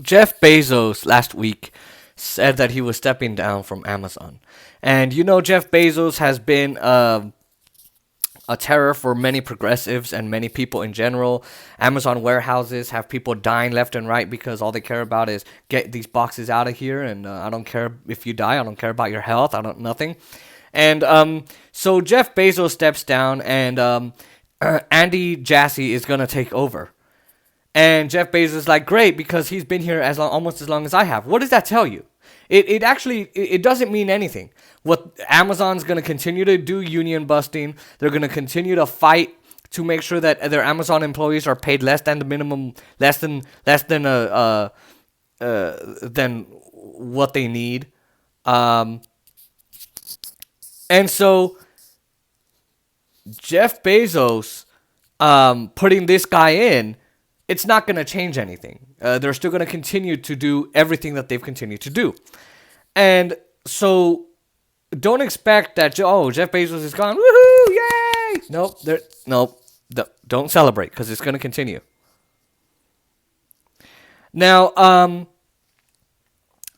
Jeff Bezos last week said that he was stepping down from Amazon. And Jeff Bezos has been a terror for many progressives and many people in general. Amazon warehouses have people dying left and right because all they care about is get these boxes out of here. And I don't care if you die. I don't care about your health. I don't nothing. And so Jeff Bezos steps down, and Andy Jassy is gonna take over. And Jeff Bezos is like, great, because he's been here almost as long as I have. What does that tell you? It actually it doesn't mean anything. What Amazon's going to continue to do union busting. They're going to continue to fight to make sure that their Amazon employees are paid less than the minimum, than what they need. Um, and so Jeff Bezos putting this guy in, it's not going to change anything. They're still going to continue to do everything that they've continued to do. And so don't expect that, Jeff Bezos is gone. Woohoo! Yay! Nope. Don't celebrate, because it's going to continue. Now,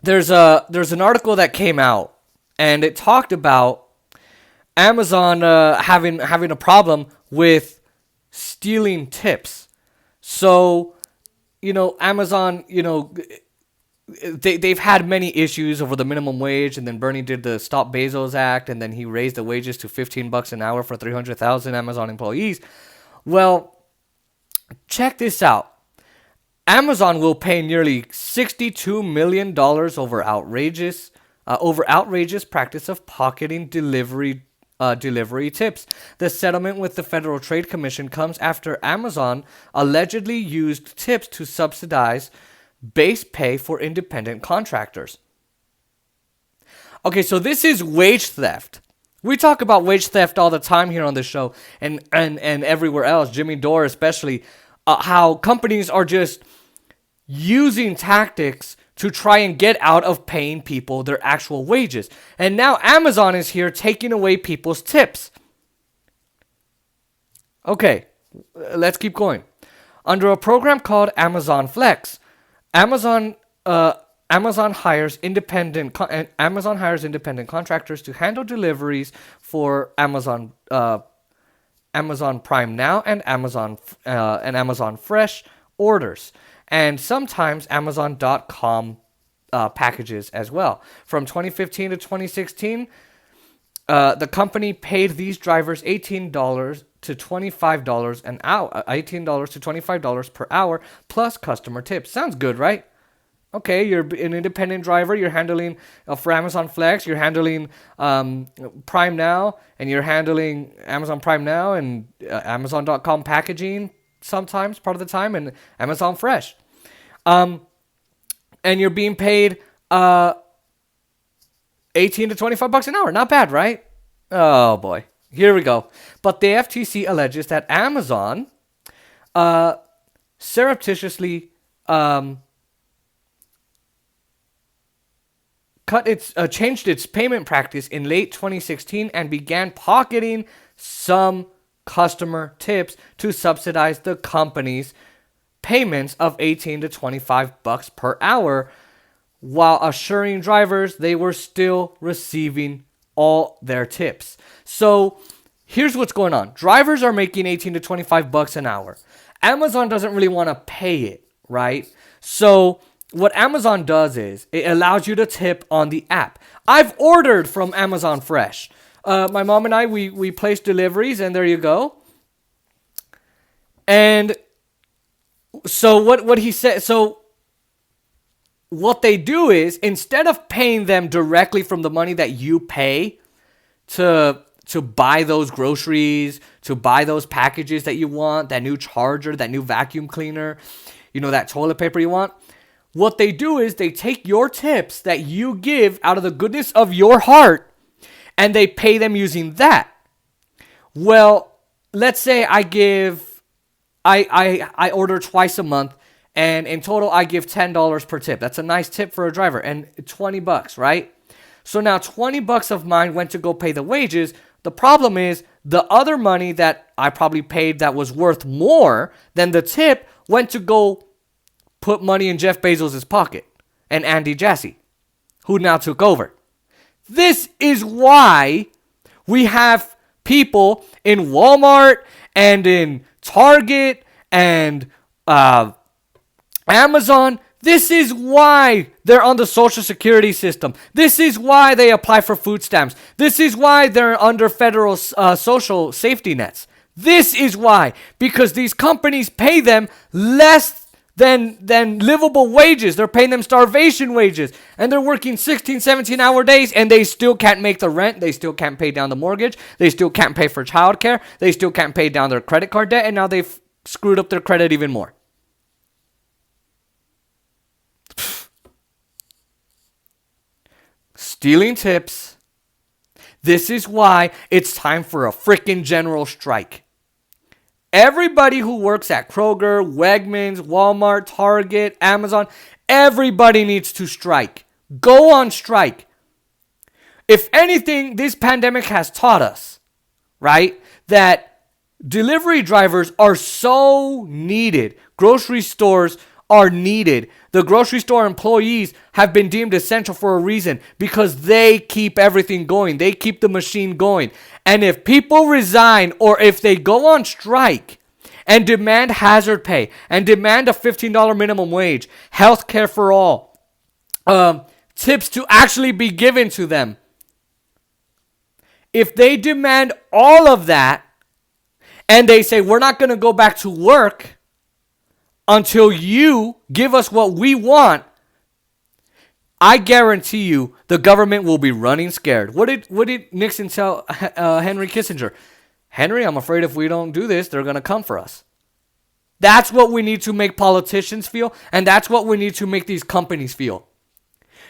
there's an article that came out, and it talked about Amazon having a problem with stealing tips. So, Amazon, they've had many issues over the minimum wage, and then Bernie did the Stop Bezos Act, and then he raised the wages to $15 an hour for 300,000 Amazon employees. Well, check this out. Amazon will pay nearly $62 million over outrageous practice of pocketing delivery tips. The settlement with the Federal Trade Commission comes after Amazon allegedly used tips to subsidize base pay for independent contractors. Okay, so this is wage theft. We talk about wage theft all the time here on the show, and everywhere else, Jimmy Dore especially, how companies are just using tactics to try and get out of paying people their actual wages. And now Amazon is here taking away people's tips. Okay, let's keep going. Under a program called Amazon Flex, Amazon hires independent contractors to handle deliveries for Amazon Prime Now and Amazon Fresh orders, and sometimes Amazon.com packages as well. From 2015 to 2016, the company paid these drivers $18 to $25 an hour, $18 to $25 per hour, plus customer tips. Sounds good, right? Okay, you're an independent driver. You're handling for Amazon Flex. You're handling Prime Now, and you're handling Amazon Prime Now and Amazon.com packaging sometimes, part of the time, and Amazon Fresh. And you're being paid 18 to $25 an hour. Not bad, right? Oh boy, here we go. But the FTC alleges that Amazon surreptitiously changed its payment practice in late 2016 and began pocketing some customer tips to subsidize the company's payments of 18 to $25 per hour, while assuring drivers they were still receiving all their tips. So here's what's going on. Drivers are making 18 to $25 an hour. Amazon doesn't really want to pay it, right? So what Amazon does is it allows you to tip on the app. I've ordered from Amazon Fresh. My mom and I, we placed deliveries, and there you go. And so what he said, so what they do is, instead of paying them directly from the money that you pay to buy those groceries, to buy those packages that you want, that new charger, that new vacuum cleaner, that toilet paper you want, what they do is they take your tips that you give out of the goodness of your heart, and they pay them using that. Well, let's say I order twice a month, and in total I give $10 per tip. That's a nice tip for a driver, and $20, right? So now $20 of mine went to go pay the wages. The problem is the other money that I probably paid that was worth more than the tip went to go put money in Jeff Bezos' pocket and Andy Jassy, who now took over. This is why we have people in Walmart and in Target and Amazon. This is why they're on the Social Security system. This is why they apply for food stamps. This is why they're under federal social safety nets. This is why. Because these companies pay them less than livable wages. They're paying them starvation wages. And they're working 16, 17-hour days, and they still can't make the rent. They still can't pay down the mortgage. They still can't pay for childcare. They still can't pay down their credit card debt, and now they've screwed up their credit even more. Stealing tips. This is why it's time for a freaking general strike. Everybody who works at Kroger, Wegmans, Walmart, Target, Amazon, everybody needs to strike. Go on strike. If anything, this pandemic has taught us, right, that delivery drivers are so needed. Grocery stores are needed. The grocery store employees have been deemed essential for a reason, because they keep everything going. They keep the machine going. And if people resign, or if they go on strike and demand hazard pay and demand a $15 minimum wage, health care for all, tips to actually be given to them, if they demand all of that and they say, we're not going to go back to work until you give us what we want, I guarantee you the government will be running scared. What did Nixon tell Henry Kissinger? Henry, I'm afraid if we don't do this, they're going to come for us. That's what we need to make politicians feel, and that's what we need to make these companies feel.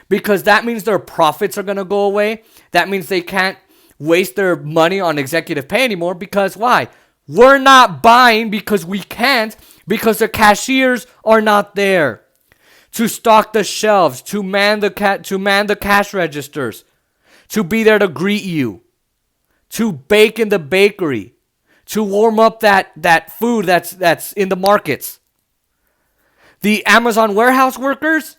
Because that means their profits are going to go away. That means they can't waste their money on executive pay anymore. Because why? We're not buying because we can't, because the cashiers are not there to stock the shelves, to man the cash registers, to be there to greet you, to bake in the bakery, to warm up that food that's in the markets. The Amazon warehouse workers,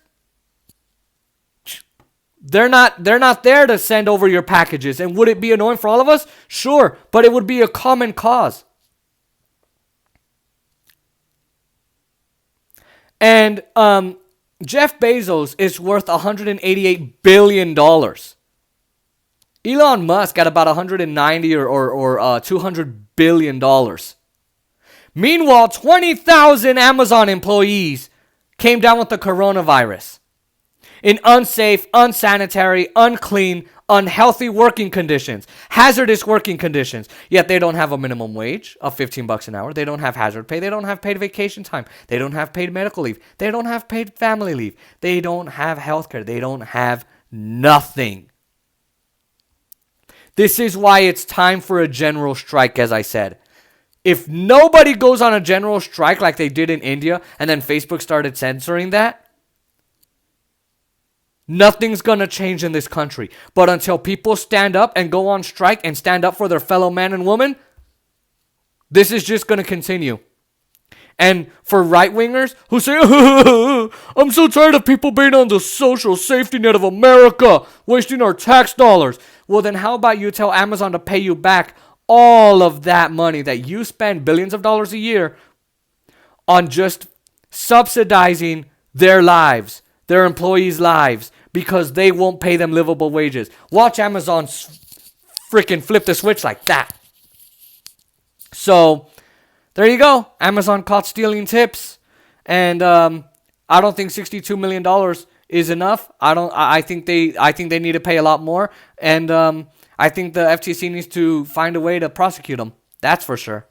they're not there to send over your packages. And would it be annoying for all of us? Sure, but it would be a common cause. And Jeff Bezos is worth $188 billion. Elon Musk got about 190 or $200 billion. Meanwhile, 20,000 Amazon employees came down with the coronavirus in unsafe, unsanitary, unclean, unhealthy working conditions, hazardous working conditions. Yet they don't have a minimum wage of $15 an hour. They don't have hazard pay. They don't have paid vacation time. They don't have paid medical leave. They don't have paid family leave. They don't have health care. They don't have nothing. This is why it's time for a general strike, as I said. If nobody goes on a general strike like they did in India, and then Facebook started censoring that, nothing's going to change in this country. But until people stand up and go on strike and stand up for their fellow man and woman, this is just going to continue. And for right-wingers who say, I'm so tired of people being on the social safety net of America, wasting our tax dollars. Well, then how about you tell Amazon to pay you back all of that money that you spend billions of dollars a year on just subsidizing their lives, their employees' lives, because they won't pay them livable wages. Watch Amazon freaking flip the switch like that. So, there you go. Amazon caught stealing tips. And I don't think $62 million is enough. I think they need to pay a lot more. And I think the FTC needs to find a way to prosecute them. That's for sure.